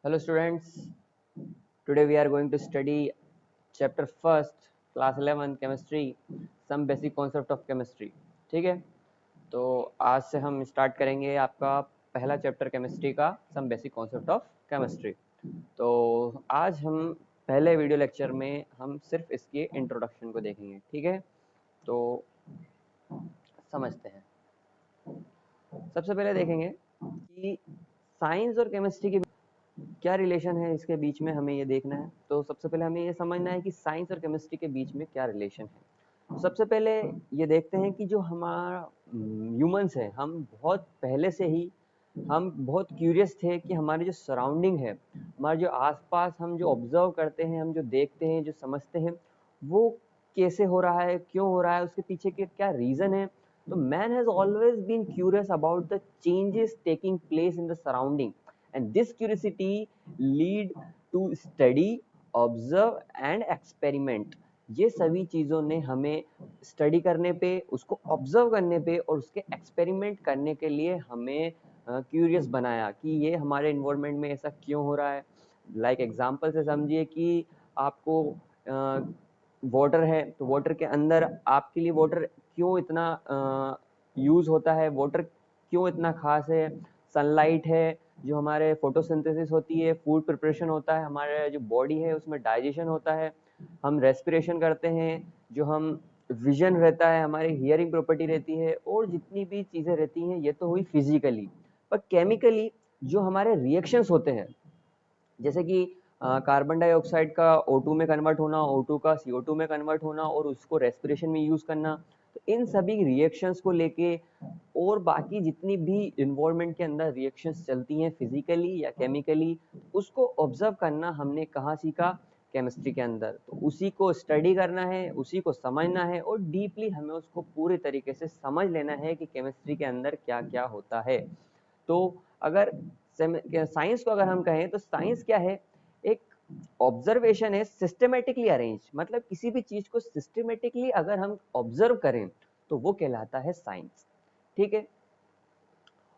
Hello students, today we are going to study chapter first, class 11 chemistry, some basic concept of chemistry. ठीक है, तो आज से हम स्टार्ट करेंगे आपका पहला चैप्टर केमिस्ट्री का some basic concept of chemistry. तो आज हम पहले वीडियो लेक्चर में हम सिर्फ इसके इंट्रोडक्शन को देखेंगे। ठीक है, तो समझते हैं। सबसे पहले देखेंगे कि साइंस और केमिस्ट्री के क्या रिलेशन है, इसके बीच में हमें ये देखना है। तो सबसे पहले हमें ये समझना है कि साइंस और केमिस्ट्री के बीच में क्या रिलेशन है। सबसे पहले ये देखते हैं कि जो हमारा ह्यूमंस है, हम बहुत पहले से ही हम बहुत क्यूरियस थे कि हमारी जो सराउंडिंग है, हमारे जो आसपास हम जो ऑब्जर्व करते हैं, हम जो देखते हैं, जो समझते हैं, वो कैसे हो रहा है, क्यों हो रहा है, उसके पीछे के क्या रीज़न है। तो man has always been curious about the changes taking place in the surrounding, and this curiosity lead to study, observe and experiment। ये सभी चीज़ों ने हमें स्टडी करने पे, उसको ऑब्जर्व करने पे और उसके एक्सपेरिमेंट करने के लिए हमें क्यूरियस बनाया कि ये हमारे इन्वायरमेंट में ऐसा क्यों हो रहा है। लाइक एग्जांपल से समझिए कि आपको वाटर है, तो वाटर के अंदर आपके लिए वाटर क्यों इतना यूज़ होता है, वाटर क्यों इतना खास है। सनलाइट है, जो हमारे फोटोसिंथेसिस होती है, फूड प्रिपरेशन होता है, हमारे जो बॉडी है उसमें डाइजेशन होता है, हम रेस्पिरेशन करते हैं, जो हम विजन रहता है, हमारी हियरिंग प्रॉपर्टी रहती है, और जितनी भी चीज़ें रहती हैं ये तो हुई फिजिकली। पर केमिकली जो हमारे रिएक्शंस होते हैं, जैसे कि कार्बन डाइऑक्साइड का O2 में कन्वर्ट होना, O2 का CO2 में कन्वर्ट होना और उसको रेस्पिरेशन में यूज़ करना, तो इन सभी रिएक्शंस को लेके और बाकी जितनी भी इन्वायरमेंट के अंदर रिएक्शंस चलती हैं फिजिकली या केमिकली, उसको ऑब्जर्व करना हमने कहाँ सीखा, केमिस्ट्री के अंदर। तो उसी को स्टडी करना है, उसी को समझना है और डीपली हमें उसको पूरे तरीके से समझ लेना है कि केमिस्ट्री के अंदर क्या क्या होता है। तो अगर साइंस को अगर हम कहें तो साइंस क्या है, एक ऑब्जर्वेशन है सिस्टमेटिकली अरेंज, मतलब किसी भी चीज को सिस्टमेटिकली अगर हम ऑब्जर्व करें तो वो कहलाता है साइंस। ठीक है,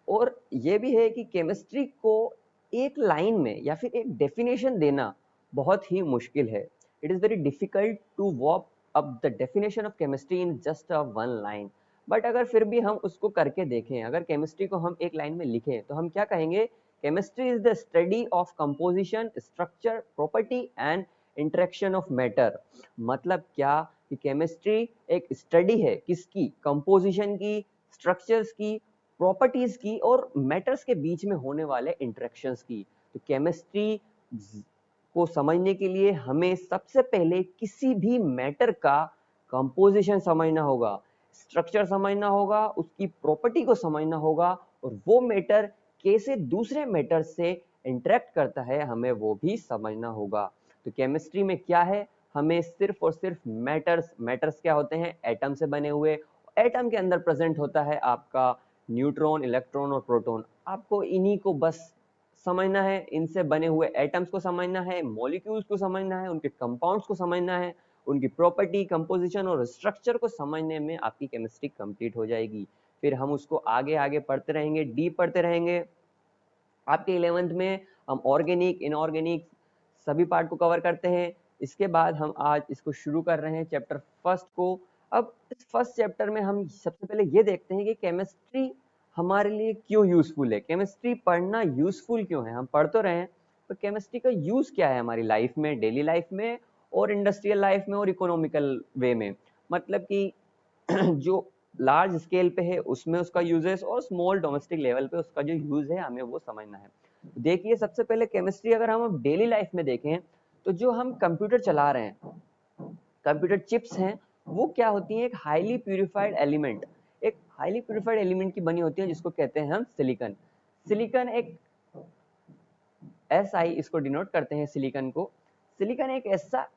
और ये भी है कि केमिस्ट्री को एक लाइन में या फिर एक डेफिनेशन देना बहुत ही मुश्किल है। It is very difficult to wrap up the definition of chemistry in just a one line. But अगर फिर भी हम उसको करके देखें, अगर केमिस्ट्री को हम एक लाइन में लिखें तो हम क्या कहेंगे, chemistry is the study of composition, structure, property and interaction of matter. मतलब क्या कि केमिस्ट्री एक स्टडी है किसकी, कंपोजिशन की, स्ट्रक्चर्स की, प्रॉपर्टीज की और मैटर्स के बीच में होने वाले इंटरेक्शंस की। तो केमिस्ट्री को समझने के लिए हमें सबसे पहले किसी भी मैटर का कंपोजिशन समझना होगा, स्ट्रक्चर समझना होगा, उसकी प्रॉपर्टी को समझना होगा और वो मैटर कैसे दूसरे मैटर से इंटरेक्ट करता है हमें वो भी समझना होगा। तो केमिस्ट्री में क्या है, हमें सिर्फ और सिर्फ मैटर्स क्या होते हैं, एटम से बने हुए। एटम के अंदर प्रेजेंट होता है आपका न्यूट्रॉन, इलेक्ट्रॉन और प्रोटॉन। आपको इन्हीं को बस समझना है, इनसे बने हुए एटम्स को समझना है, मॉलिक्यूल्स को समझना है, उनके कंपाउंड्स को समझना है, उनकी प्रॉपर्टी, कंपोजिशन और स्ट्रक्चर को समझने में आपकी केमिस्ट्री कंप्लीट हो जाएगी। फिर हम उसको आगे आगे पढ़ते रहेंगे, डीप पढ़ते रहेंगे। आपके 11th में हम ऑर्गेनिक, इनऑर्गेनिक सभी पार्ट को कवर करते हैं। इसके बाद हम आज इसको शुरू कर रहे हैं चैप्टर फर्स्ट को। अब इस फर्स्ट चैप्टर में हम सबसे पहले ये देखते हैं कि केमिस्ट्री हमारे लिए क्यों यूजफुल है, केमिस्ट्री पढ़ना यूजफुल क्यों है। हम पढ़ तो रहे हैं, तो केमिस्ट्री का यूज क्या है हमारी लाइफ में, डेली लाइफ में और इंडस्ट्रियल लाइफ में और इकोनॉमिकल वे में। मतलब कि जो लार्ज स्केल पे है उसमें उसका यूजेस और स्मॉल डोमेस्टिक लेवल पे उसका जो यूज है हमें वो समझना है। देखिए सबसे पहले केमिस्ट्री अगर हम डेली लाइफ में देखें तो जो हम कंप्यूटर चला रहे हैं, कंप्यूटर चिप्स हैं, वो क्या होती हैं, एक हाईली प्यूरिफाइड एलिमेंट, एक हाईली प्यूरिफाइड एलिमेंट की बनी होती है जिसको कहते हैं हम सिलिकॉन। सिलिकॉन एक SI इसको डिनोट करते हैं सिलिकॉन को। सिलिकॉन एक ऐसा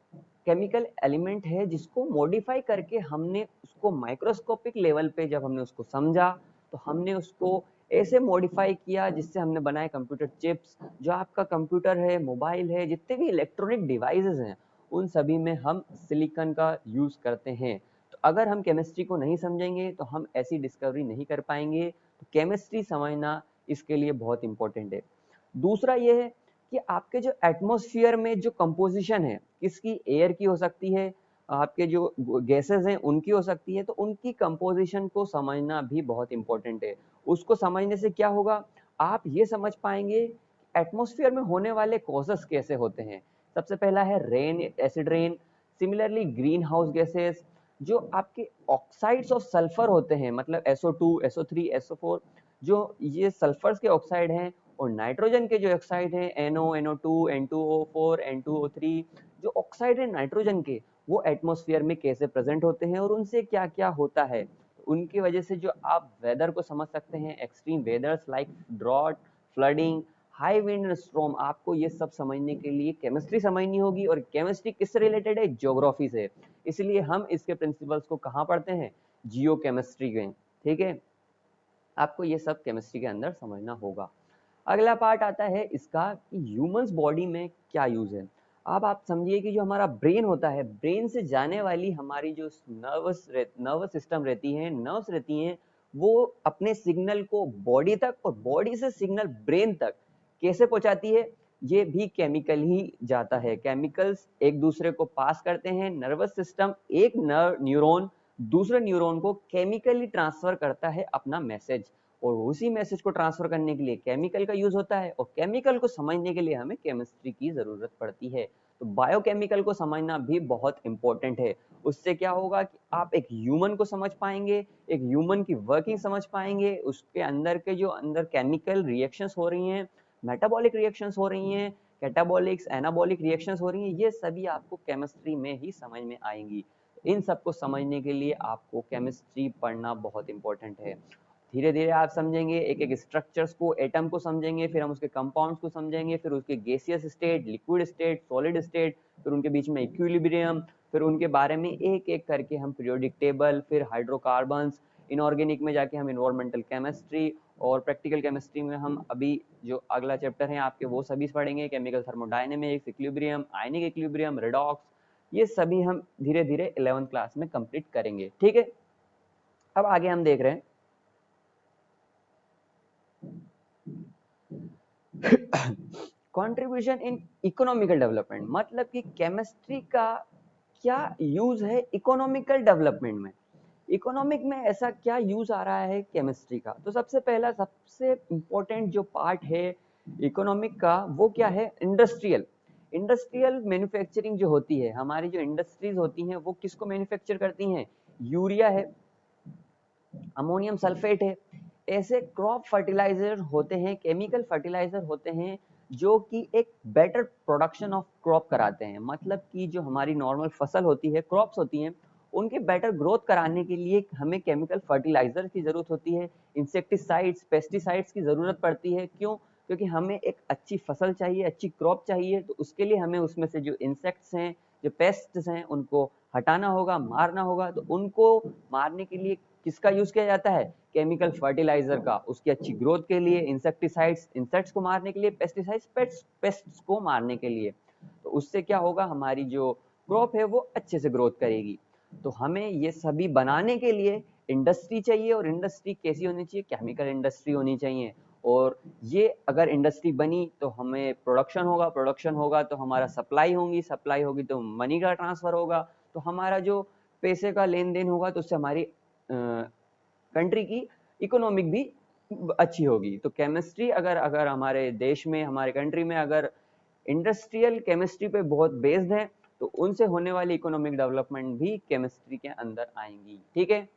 केमिकल एलिमेंट है जिसको मॉडिफाई करके हमने उसको माइक्रोस्कोपिक लेवल पे जब हमने उसको समझा तो हमने उसको ऐसे मॉडिफाई किया जिससे हमने बनाए कंप्यूटर चिप्स। जो आपका कंप्यूटर है, मोबाइल है, जितने भी इलेक्ट्रॉनिक डिवाइसेस हैं, उन सभी में हम सिलिकॉन का यूज करते हैं। तो अगर हम केमिस्ट्री को नहीं समझेंगे तो हम ऐसी डिस्कवरी नहीं कर पाएंगे। तो केमिस्ट्री समझना इसके लिए बहुत इंपॉर्टेंट है। दूसरा ये है कि आपके जो एटमॉस्फेयर में जो कंपोजिशन है किसकी, एयर की हो सकती है, आपके जो गैसेस हैं उनकी हो सकती है, तो उनकी कंपोजिशन को समझना भी बहुत इंपॉर्टेंट है। उसको समझने से क्या होगा, आप ये समझ पाएंगे एटमॉस्फेयर में होने वाले कॉजेस कैसे होते हैं। सबसे पहला है rain, acid rain. Similarly green house gases, जो आपके ऑक्साइड्स ऑफ सल्फर होते हैं, मतलब SO2, SO3, SO4, जो ये सल्फर्स के ऑक्साइड हैं, और नाइट्रोजन के जो ऑक्साइड हैं NO, NO2, N2O4, N2O3, जो ऑक्साइड है नाइट्रोजन के, वो एटमॉस्फेयर में कैसे प्रेजेंट होते हैं और उनसे क्या क्या होता है। उनकी वजह से जो आप वेदर को समझ सकते हैं, extreme weathers like drought, flooding, high wind, storm, आपको ये सब समझने के लिए केमिस्ट्री समझनी होगी। और केमिस्ट्री किससे रिलेटेड है, ज्योग्राफी से। इसलिए हम इसके प्रिंसिपल्स को कहाँ पढ़ते हैं, जियो केमिस्ट्री में। ठीक है, आपको ये सब केमिस्ट्री के अंदर समझना होगा। अगला पार्ट आता है इसका कि ह्यूमंस बॉडी में क्या यूज है। अब आप समझिए कि जो हमारा ब्रेन होता है, ब्रेन से जाने वाली हमारी जो नर्वस सिस्टम रहती है, नर्व्स रहती हैं, वो अपने सिग्नल को बॉडी तक और बॉडी से सिग्नल ब्रेन तक कैसे पहुंचाती है, ये भी केमिकल ही जाता है। केमिकल्स एक दूसरे को पास करते हैं। नर्वस सिस्टम एक न्यूरॉन दूसरे न्यूरॉन को केमिकली ट्रांसफर करता है अपना मैसेज, और उसी मैसेज को ट्रांसफर करने के लिए केमिकल का यूज होता है, और केमिकल को समझने के लिए हमें केमिस्ट्री की जरूरत पड़ती है। तो बायोकेमिकल को समझना भी बहुत इंपॉर्टेंट है। उससे क्या होगा कि आप एक ह्यूमन को समझ पाएंगे, एक ह्यूमन की वर्किंग समझ पाएंगे, उसके अंदर के जो अंदर केमिकल रिएक्शंस हो रही हैं, मेटाबॉलिक रिएक्शंस हो रही हैं, कैटाबॉलिक्स, एनाबॉलिक रिएक्शंस हो रही हैं, ये सभी आपको केमिस्ट्री में ही समझ में आएंगी। इन सबको समझने के लिए आपको केमिस्ट्री पढ़ना बहुत इंपॉर्टेंट है। धीरे धीरे आप समझेंगे, एक एक स्ट्रक्चर्स को, एटम को समझेंगे, फिर हम उसके कंपाउंड्स को समझेंगे, फिर उसके gaseous state, liquid state, solid state, फिर उनके बीच में इक्विलिब्रियम, फिर उनके बारे में एक एक करके हम पीरियोडिक टेबल, फिर हाइड्रोकार्बन्स, इनऑर्गेनिक में जाके हम इन्वायरमेंटल केमिस्ट्री, और प्रैक्टिकल केमिस्ट्री में हम अभी जो अगला चैप्टर है आपके वो सभी पढ़ेंगे, chemical thermodynamics, equilibrium, ionic equilibrium, redox, ये सभी हम धीरे धीरे 11th क्लास में कंप्लीट करेंगे। ठीक है, अब आगे हम देख रहे हैं कंट्रीब्यूशन इन इकोनॉमिकल डेवलपमेंट, मतलब कि केमिस्ट्री का क्या यूज है इकोनॉमिकल डेवलपमेंट में। इकोनॉमिक में ऐसा क्या यूज आ रहा है केमिस्ट्री का, तो सबसे पहला सबसे इंपॉर्टेंट जो पार्ट है इकोनॉमिक का, वो क्या है, इंडस्ट्रियल। इंडस्ट्रियल मैन्युफैक्चरिंग जो होती है, हमारी जो इंडस्ट्रीज होती हैं वो किसको मैन्युफैक्चर करती हैं, यूरिया है, अमोनियम सल्फेट है। ऐसे क्रॉप फर्टिलाइजर होते हैं, केमिकल फर्टिलाइजर होते हैं, जो कि एक बेटर प्रोडक्शन ऑफ क्रॉप कराते हैं। मतलब कि जो हमारी नॉर्मल फसल होती है, क्रॉप्स होती हैं, उनके बेटर ग्रोथ कराने के लिए हमें केमिकल फर्टिलाइजर की जरूरत होती है, इंसेक्टिसाइड्स, पेस्टिसाइड्स की जरूरत पड़ती है। क्यों, क्योंकि हमें एक अच्छी फसल चाहिए, अच्छी क्रॉप चाहिए, तो उसके लिए हमें उसमें से जो इंसेक्ट्स हैं, जो पेस्ट्स हैं, उनको हटाना होगा, मारना होगा। तो उनको मारने के लिए किसका यूज किया जाता है, केमिकल फर्टिलाइजर का, उसकी अच्छी ग्रोथ के लिए। इंसेक्टिसाइड्स इंसेक्ट्स को मारने के लिए, पेस्टिसाइड्स पेस्ट्स को मारने के लिए। तो उससे क्या होगा, हमारी जो क्रॉप है वो अच्छे से ग्रोथ करेगी। तो हमें ये सभी बनाने के लिए इंडस्ट्री चाहिए, और इंडस्ट्री कैसी होनी चाहिए, केमिकल इंडस्ट्री होनी चाहिए। और ये अगर इंडस्ट्री बनी तो हमें प्रोडक्शन होगा, प्रोडक्शन होगा तो हमारा सप्लाई होगी, सप्लाई होगी तो मनी का ट्रांसफर होगा, तो हमारा जो पैसे का लेन देन होगा, तो उससे हमारी कंट्री की इकोनॉमिक भी अच्छी होगी। तो केमिस्ट्री अगर अगर हमारे देश में, हमारे कंट्री में अगर इंडस्ट्रियल केमिस्ट्री पे बहुत बेस्ड है, तो उनसे होने वाली इकोनॉमिक डेवलपमेंट भी केमिस्ट्री के अंदर आएंगी। ठीक है,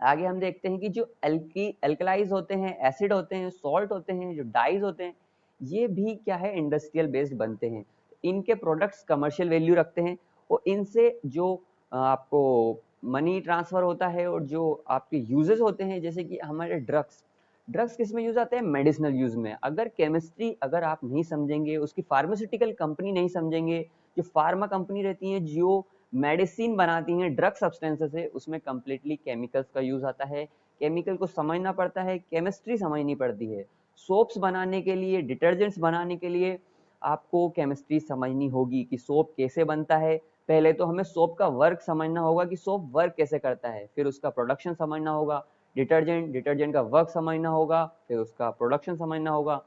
आगे हम देखते हैं कि जो एल्कलाइज होते हैं, एसिड होते हैं, सॉल्ट होते हैं, जो डाइज होते हैं, ये भी क्या है, इंडस्ट्रियल बेस्ड बनते हैं। इनके प्रोडक्ट्स कमर्शियल वैल्यू रखते हैं, और इनसे जो आपको मनी ट्रांसफर होता है, और जो आपके यूजेस होते हैं, जैसे कि हमारे ड्रग्स, ड्रग्स किस में यूज आते हैं, मेडिसिनल यूज में। अगर केमिस्ट्री अगर आप नहीं समझेंगे, उसकी फार्मास्यूटिकल कंपनी नहीं समझेंगे, जो फार्मा कंपनी रहती है जो मेडिसिन बनाती हैं ड्रग सब्सटेंसेस है, उसमें कंप्लीटली केमिकल्स का यूज आता है। केमिकल को समझना पड़ता है, केमिस्ट्री समझनी पड़ती है। सोप्स बनाने के लिए, डिटर्जेंट्स बनाने के लिए आपको केमिस्ट्री समझनी होगी कि सोप कैसे बनता है। पहले तो हमें सोप का वर्क समझना होगा कि सोप वर्क कैसे करता है, फिर उसका प्रोडक्शन समझना होगा। डिटर्जेंट का वर्क समझना होगा, फिर उसका प्रोडक्शन समझना होगा।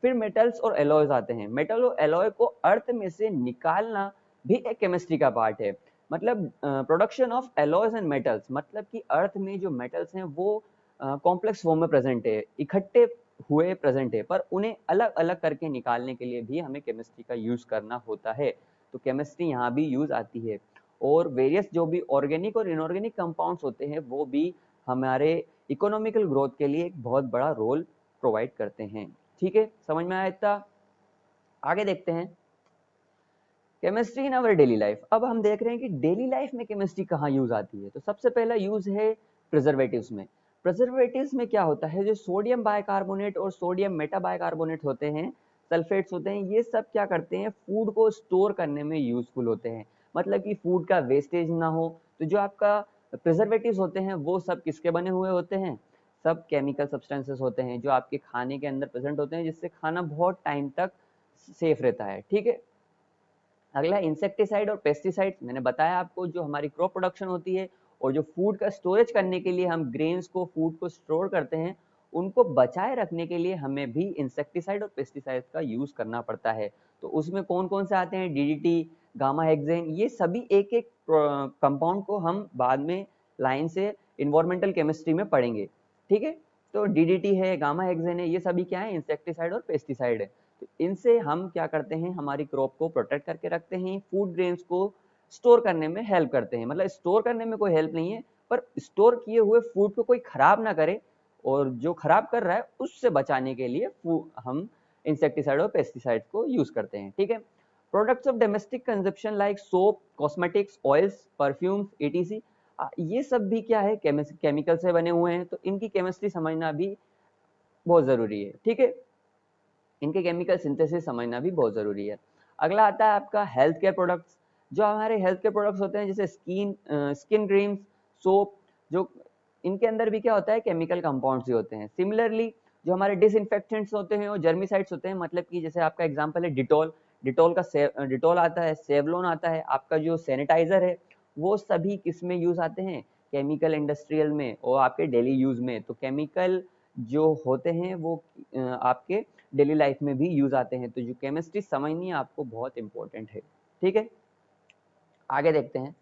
फिर मेटल्स और एलॉयज आते हैं। मेटल और एलॉय को अर्थ में से निकालना भी एक केमिस्ट्री का पार्ट है। मतलब production of alloys and metals, मतलब कि अर्थ में जो मेटल्स हैं वो कॉम्प्लेक्स फॉर्म में प्रेजेंट है, इकट्ठे हुए प्रेजेंट है, पर उन्हें अलग अलग करके निकालने के लिए भी हमें केमिस्ट्री का यूज करना होता है। तो केमिस्ट्री यहाँ भी यूज आती है। और वेरियस जो भी ऑर्गेनिक और इनऑर्गेनिक कंपाउंड्स होते हैं वो भी हमारे इकोनॉमिकल ग्रोथ के लिए एक बहुत बड़ा रोल प्रोवाइड करते हैं। ठीक है, समझ में आया इतना? आगे देखते हैं chemistry in our daily life. अब हम देख रहे हैं कि डेली लाइफ में केमिस्ट्री कहाँ यूज आती है। तो सबसे पहला यूज है प्रिजर्वेटिव्स में। प्रिजर्वेटिव्स में क्या होता है, जो सोडियम बाइकार्बोनेट और सोडियम मेटा बाइकार्बोनेट होते हैं, सल्फेट्स होते हैं, ये सब क्या करते हैं, फूड को स्टोर करने में यूजफुल होते हैं। मतलब कि फूड का वेस्टेज ना हो। तो जो आपका प्रिजर्वेटिव्स होते हैं वो सब किसके बने हुए होते हैं, सब केमिकल सब्सटेंसेस होते हैं जो आपके खाने के अंदर प्रेजेंट होते हैं, जिससे खाना बहुत टाइम तक सेफ रहता है। ठीक है, अगला इंसेक्टिसाइड और पेस्टिसाइड। मैंने बताया आपको, जो हमारी क्रॉप प्रोडक्शन होती है और जो फूड का स्टोरेज करने के लिए हम ग्रेन्स को, फूड को स्टोर करते हैं, उनको बचाए रखने के लिए हमें भी इंसेक्टिसाइड और पेस्टिसाइड का यूज करना पड़ता है। तो उसमें कौन कौन से आते हैं, डीडीटी, गामा हेक्सेन, ये सभी एक एक कंपाउंड को हम बाद में लाइन से इन्वायरमेंटल केमिस्ट्री में पढ़ेंगे। ठीक है, तो डीडीटी है, गामा हेक्सेन है, ये सभी क्या है, इंसेक्टिसाइड और पेस्टिसाइड है। तो इनसे हम क्या करते हैं, हमारी क्रॉप को प्रोटेक्ट करके रखते हैं, फूड ग्रेन्स को स्टोर करने में हेल्प करते हैं। मतलब स्टोर करने में कोई हेल्प नहीं है, पर स्टोर किए हुए फूड को कोई खराब ना करे, और जो खराब कर रहा है उससे बचाने के लिए हम इंसेक्टिसाइड और पेस्टिसाइड को यूज करते हैं। ठीक है, products of domestic consumption like soap, cosmetics, oils, perfumes, ETC, ये सब भी क्या है, केमिकल से बने हुए हैं। तो इनकी केमिस्ट्री समझना भी बहुत जरूरी है। ठीक है, इनके केमिकल सिंथेसिस समझना भी बहुत जरूरी है। अगला आता है आपका हेल्थ केयर प्रोडक्ट्स। जो हमारे हेल्थ केयर प्रोडक्ट्स होते हैं, जैसे स्किन क्रीम्स, सोप, जो इनके अंदर भी क्या होता है, केमिकल कंपाउंड्स ही होते हैं। सिमिलरली जो हमारे डिसइंफेक्टेंट्स होते हैं और जर्मिसाइड्स होते हैं, मतलब कि जैसे आपका एग्जांपल है डिटॉल। डिटॉल आता है, सेवलॉन आता है, आपका जो सैनिटाइजर है, वो सभी किस में यूज आते हैं, केमिकल इंडस्ट्रियल में और आपके डेली यूज में। तो केमिकल जो होते हैं वो आपके डेली लाइफ में भी यूज आते हैं। तो जो केमिस्ट्री समझनी है आपको बहुत इंपॉर्टेंट है। ठीक है, आगे देखते हैं।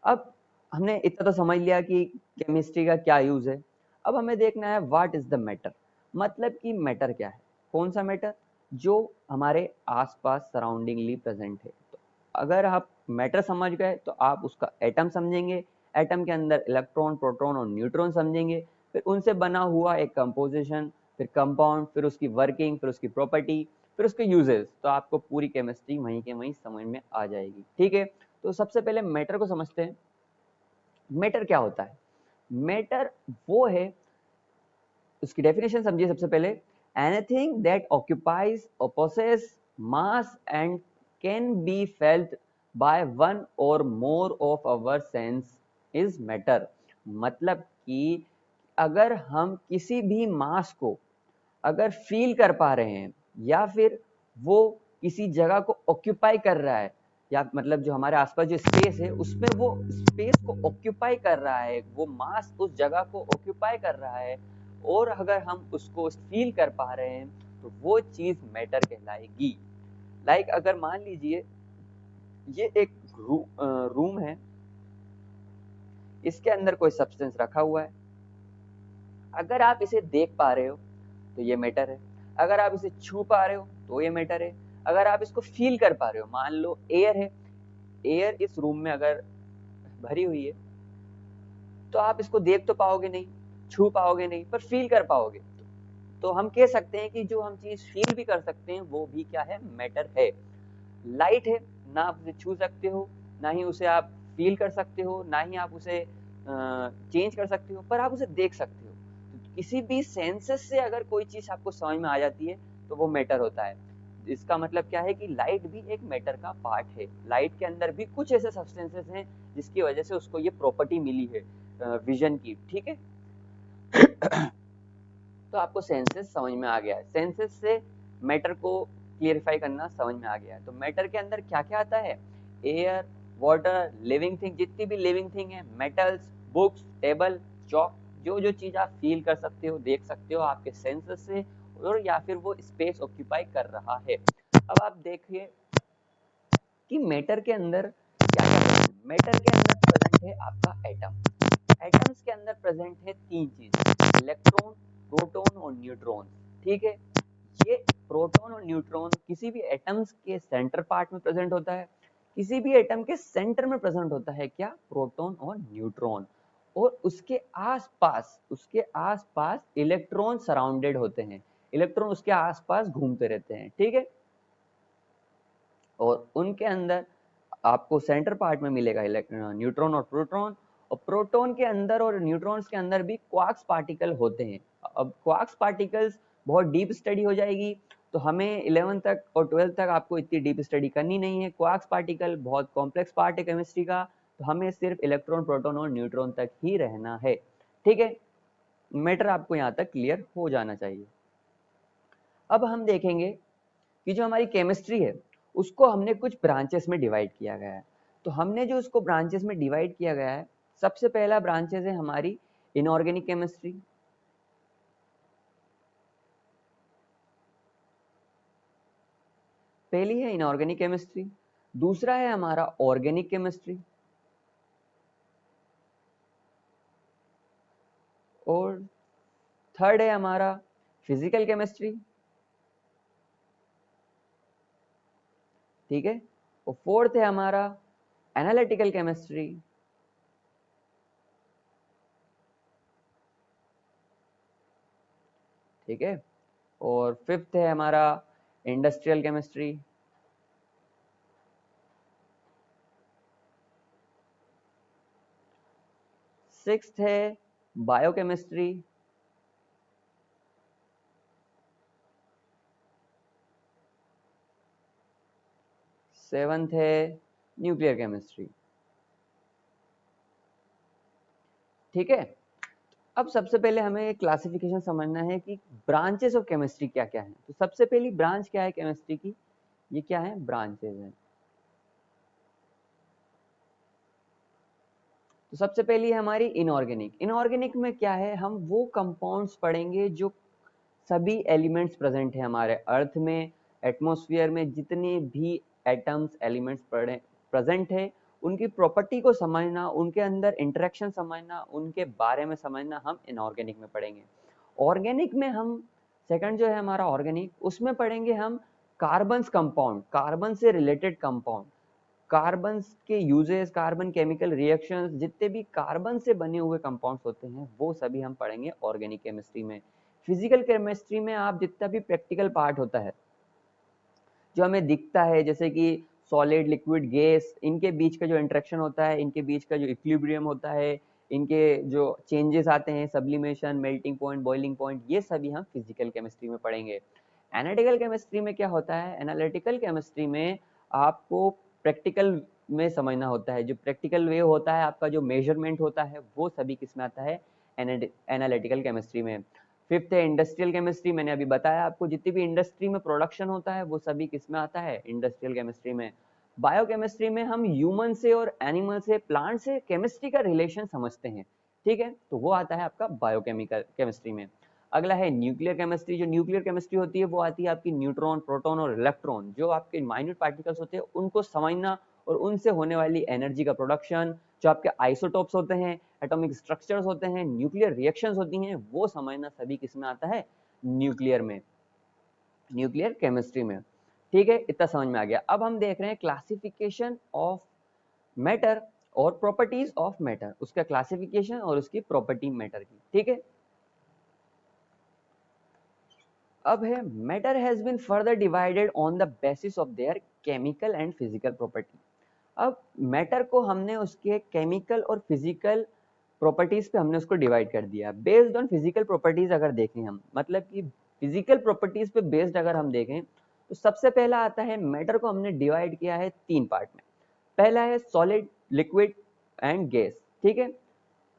अब हमने इतना तो समझ लिया कि केमिस्ट्री का क्या यूज है। अब हमें देखना है व्हाट इज द मैटर। मतलब कि मैटर क्या है, कौन सा मैटर, जो हमारे आसपास सराउंडिंगली प्रेजेंट है। तो अगर आप मैटर समझ गए तो आप उसका एटम समझेंगे, एटम के अंदर इलेक्ट्रॉन, प्रोटॉन और न्यूट्रॉन समझेंगे, फिर उनसे बना हुआ एक कंपोजिशन, फिर कंपाउंड, फिर उसकी वर्किंग, फिर उसकी प्रॉपर्टी, फिर उसके यूजेस। तो आपको पूरी केमिस्ट्री वहीं के वहीं समझ में आ जाएगी। ठीक है, तो सबसे पहले मैटर को समझते हैं। मैटर क्या होता है, मैटर वो है, उसकी डेफिनेशन समझिए सबसे पहले। Anything that occupies or possess mass and can be felt by one or more of our sense is matter. मतलब कि अगर हम किसी भी मास को अगर फील कर पा रहे हैं, या फिर वो किसी जगह को ऑक्यूपाई कर रहा है, या मतलब जो हमारे आसपास जो स्पेस है उसमें वो स्पेस को ऑक्यूपाई कर रहा है, वो मास उस जगह को ऑक्यूपाई कर रहा है, और अगर हम उसको फील कर पा रहे हैं तो वो चीज मैटर कहलाएगी। लाइक अगर मान लीजिए ये एक रूम है, इसके अंदर कोई सब्सटेंस रखा हुआ है, अगर आप इसे देख पा रहे हो तो ये मैटर है, अगर आप इसे छू पा रहे हो तो ये मैटर है, अगर आप इसको फील कर पा रहे हो, मान लो एयर है, एयर इस रूम में अगर भरी हुई है, तो आप इसको देख तो पाओगे नहीं, छू पाओगे नहीं, पर फील कर पाओगे। तो हम कह सकते हैं कि जो हम चीज फील भी कर सकते हैं वो भी क्या है, मैटर है। लाइट है, ना आप उसे छू सकते हो, ना ही उसे आप फील कर सकते हो, ना ही आप उसे चेंज कर सकते हो, पर आप उसे देख सकते हो। तो किसी भी सेंसेस से अगर कोई चीज आपको समझ में आ जाती है तो वो मैटर होता है। इसका मतलब क्या है कि लाइट भी एक मैटर का पार्ट है। लाइट के अंदर भी कुछ ऐसे सब्सटेंसेस हैं जिसकी वजह से उसको ये प्रॉपर्टी मिली है विजन की। ठीक है, तो आपको सेंसेस समझ में आ गया है, सेंसेस से मैटर को क्लियरिफाई करना समझ में आ गया है। तो मैटर के अंदर क्या क्या आता है, एयर, वाटर, लिविंग थिंग, जितनी भी लिविंग थिंग है, मेटल्स, बुक्स, टेबल, चौक, जो जो चीज आप फील कर सकते हो, देख सकते हो आपके सेंसेस से, और या फिर वो स्पेस ऑक्यूपाई कर रहा है। अब आप देखिए कि मैटर के अंदर क्या क्या प्रेजेंट, मैटर के अंदर प्रेजेंट है आपका एटम। एटम्स के अंदर प्रेजेंट है तीन चीज, इलेक्ट्रॉन, प्रोटॉन और न्यूट्रॉन। ठीक है, ये प्रोटॉन और न्यूट्रॉन किसी भी एटम्स के सेंटर पार्ट में प्रेजेंट होता है, किसी भी एटम के सेंटर में प्रेजेंट होता है क्या, प्रोटॉन और न्यूट्रॉन, और उसके आसपास इलेक्ट्रॉन सराउंडेड होते हैं, इलेक्ट्रॉन उसके आसपास घूमते रहते हैं। ठीक है, और उनके अंदर आपको सेंटर पार्ट में मिलेगा न्यूट्रॉन और प्रोटॉन, और प्रोटॉन के अंदर और न्यूट्रॉन्स के अंदर भी क्वार्क्स पार्टिकल होते हैं। अब क्वार्क्स पार्टिकल्स बहुत डीप स्टडी हो जाएगी, तो हमें 11 तक और 12 तक आपको इतनी डीप स्टडी करनी नहीं है। क्वार्क्स पार्टिकल बहुत कॉम्प्लेक्स पार्ट है केमिस्ट्री का, तो हमें सिर्फ इलेक्ट्रॉन, प्रोटॉन और न्यूट्रॉन तक ही रहना है। ठीक है, मैटर आपको यहाँ तक क्लियर हो जाना चाहिए। अब हम देखेंगे कि जो हमारी केमिस्ट्री है उसको हमने कुछ ब्रांचेस में डिवाइड किया गया है। तो हमने जो उसको ब्रांचेस में डिवाइड किया गया है, सबसे पहला ब्रांचेस है हमारी इनऑर्गेनिक केमिस्ट्री, पहली है इनऑर्गेनिक केमिस्ट्री, दूसरा है हमारा ऑर्गेनिक केमिस्ट्री, और थर्ड है हमारा फिजिकल केमिस्ट्री। ठीक है, और फोर्थ है हमारा एनालिटिकल केमिस्ट्री। ठीक है, और फिफ्थ है हमारा इंडस्ट्रियल केमिस्ट्री। सिक्स्थ है बायोकेमिस्ट्री। सेवंथ है न्यूक्लियर केमिस्ट्री। ठीक है, अब सबसे पहले हमें क्लासिफिकेशन समझना है कि ब्रांचेस ऑफ केमिस्ट्री क्या क्या है। तो सबसे पहली ब्रांच क्या है केमिस्ट्री की, ये क्या है, ब्रांचेस हैं। तो सबसे पहली है हमारी इनऑर्गेनिक। इनऑर्गेनिक में क्या है, हम वो कंपाउंड्स पढ़ेंगे जो सभी एलिमेंट्स प्रेजेंट है हमारे अर्थ में, एटमॉस्फेयर में जितने भी एटम्स एलिमेंट्स प्रेजेंट है, उनकी प्रॉपर्टी को समझना, उनके अंदर इंटरेक्शन समझना, उनके बारे में समझना हम इनऑर्गेनिक में पढ़ेंगे। ऑर्गेनिक में हम सेकंड जो है हमारा ऑर्गेनिक, उसमें पढ़ेंगे हम कार्बन्स कंपाउंड, कार्बन से रिलेटेड कंपाउंड, कार्बन के यूजेस, कार्बन केमिकल रिएक्शंस, जितने भी कार्बन से बने हुए कंपाउंड्स होते हैं वो सभी हम पढ़ेंगे ऑर्गेनिक केमिस्ट्री में। फिजिकल केमिस्ट्री में आप जितना भी प्रैक्टिकल पार्ट होता है जो हमें दिखता है, जैसे कि सॉलिड, लिक्विड, गैस, इनके बीच का जो इंटरेक्शन होता है, इनके बीच का जो इक्विलिब्रियम होता है, इनके जो चेंजेस आते हैं, sublimation, melting point, boiling point, ये सभी हम फिजिकल केमिस्ट्री में पढ़ेंगे। एनालिटिकल केमिस्ट्री में क्या होता है, एनालिटिकल केमिस्ट्री में आपको प्रैक्टिकल में समझना होता है, जो प्रैक्टिकल वे होता है, आपका जो मेजरमेंट होता है, वो सभी किसमें आता है, एनालिटिकल केमिस्ट्री में। फिफ्थ है इंडस्ट्रियल केमिस्ट्री, मैंने अभी बताया आपको, जितनी भी इंडस्ट्री में प्रोडक्शन होता है वो सभी किसमें आता है, इंडस्ट्रियल केमिस्ट्री में। बायोकेमिस्ट्री में हम ह्यूमन से और एनिमल से, प्लांट से केमिस्ट्री का रिलेशन समझते हैं। ठीक है, तो वो आता है आपका बायोकेमिकल केमिस्ट्री में। अगला है न्यूक्लियर केमिस्ट्री। जो न्यूक्लियर केमिस्ट्री होती है वो आती है आपकी न्यूट्रॉन, प्रोटॉन और इलेक्ट्रॉन, जो आपके माइन्यूट पार्टिकल्स होते हैं उनको समझना, और उनसे होने वाली एनर्जी का प्रोडक्शन, जो आपके आइसोटोप्स होते हैं, एटॉमिक स्ट्रक्चर्स होते हैं, न्यूक्लियर रिएक्शंस होती हैं, वो समझना सभी किसमें आता है, न्यूक्लियर में, न्यूक्लियर केमिस्ट्री में। ठीक है, इतना समझ में आ गया। अब हम देख रहे हैं क्लासिफिकेशन ऑफ मैटर और प्रॉपर्टीज ऑफ मैटर, उसका क्लासिफिकेशन और उसकी प्रॉपर्टी मैटर की। ठीक है, अब है matter has been further divided on the basis of their chemical and physical property. अब मैटर को हमने उसके केमिकल और फिजिकल प्रॉपर्टीज पे हमने उसको डिवाइड कर दिया बेस्ड ऑन फिजिकल प्रॉपर्टीज। अगर देखें हम, मतलब कि फिजिकल प्रॉपर्टीज पे बेस्ड अगर हम देखें, तो सबसे पहला आता है, मैटर को हमने डिवाइड किया है तीन पार्ट में। पहला है सॉलिड, लिक्विड एंड गैस। ठीक है,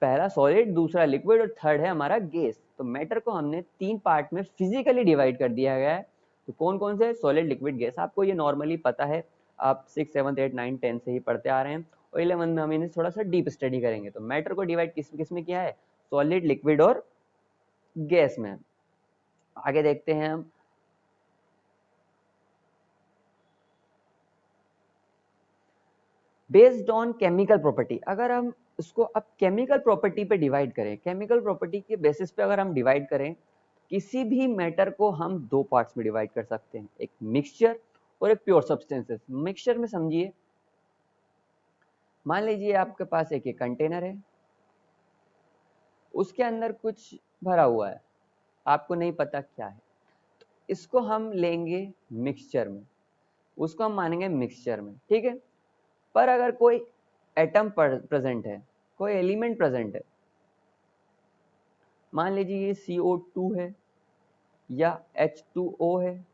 पहला सॉलिड, दूसरा लिक्विड और थर्ड है हमारा गैस। तो मैटर को हमने तीन पार्ट में फिजिकली डिवाइड कर दिया गया है। तो कौन कौन से, सॉलिड, लिक्विड, गैस, आपको ये नॉर्मली पता है, आप 6, 7, 8, 9, 10 से ही पढ़ते आ रहे हैं, और 11 में हम इन्हें थोड़ा सा डीप स्टडी करेंगे। तो मैटर को डिवाइड किस किस में किया है, सॉलिड, लिक्विड और गैस में। आगे देखते हैं हम। बेस्ड ऑन केमिकल प्रॉपर्टी, अगर हम इसको अब केमिकल प्रॉपर्टी पे डिवाइड करें, केमिकल प्रॉपर्टी के बेसिस पे अगर हम डिवाइड करें, किसी भी मैटर को हम दो पार्ट्स में डिवाइड कर सकते हैं, एक मिक्सचर और एक प्योर सब्सटेंसेस। मिक्सचर में समझिए, मान लीजिए आपके पास एक कंटेनर है, उसके अंदर कुछ भरा हुआ है, आपको नहीं पता क्या है, तो इसको हम लेंगे मिक्सचर में, उसको हम मानेंगे मिक्सचर में, ठीक है। पर अगर कोई एटम प्रेजेंट है, कोई एलिमेंट प्रेजेंट है, मान लीजिए ये CO2 है या H2O है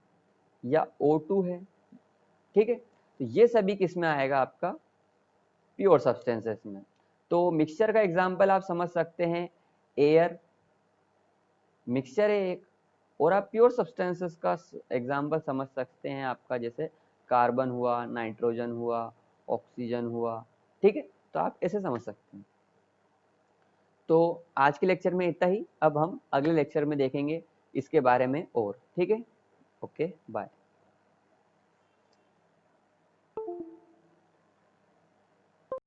या O2 है, ठीक है, तो ये सभी किस में आएगा, आपका प्योर सब्सटेंसेस में। तो मिक्सचर का एग्जांपल आप समझ सकते हैं, एयर मिक्सचर है एक, और आप प्योर सब्सटेंसेस का एग्जांपल समझ सकते हैं आपका जैसे कार्बन हुआ, नाइट्रोजन हुआ, ऑक्सीजन हुआ, ठीक है। तो आप ऐसे समझ सकते हैं। तो आज के लेक्चर में इतना ही, अब हम अगले लेक्चर में देखेंगे इसके बारे में और, ठीक है। Okay, bye.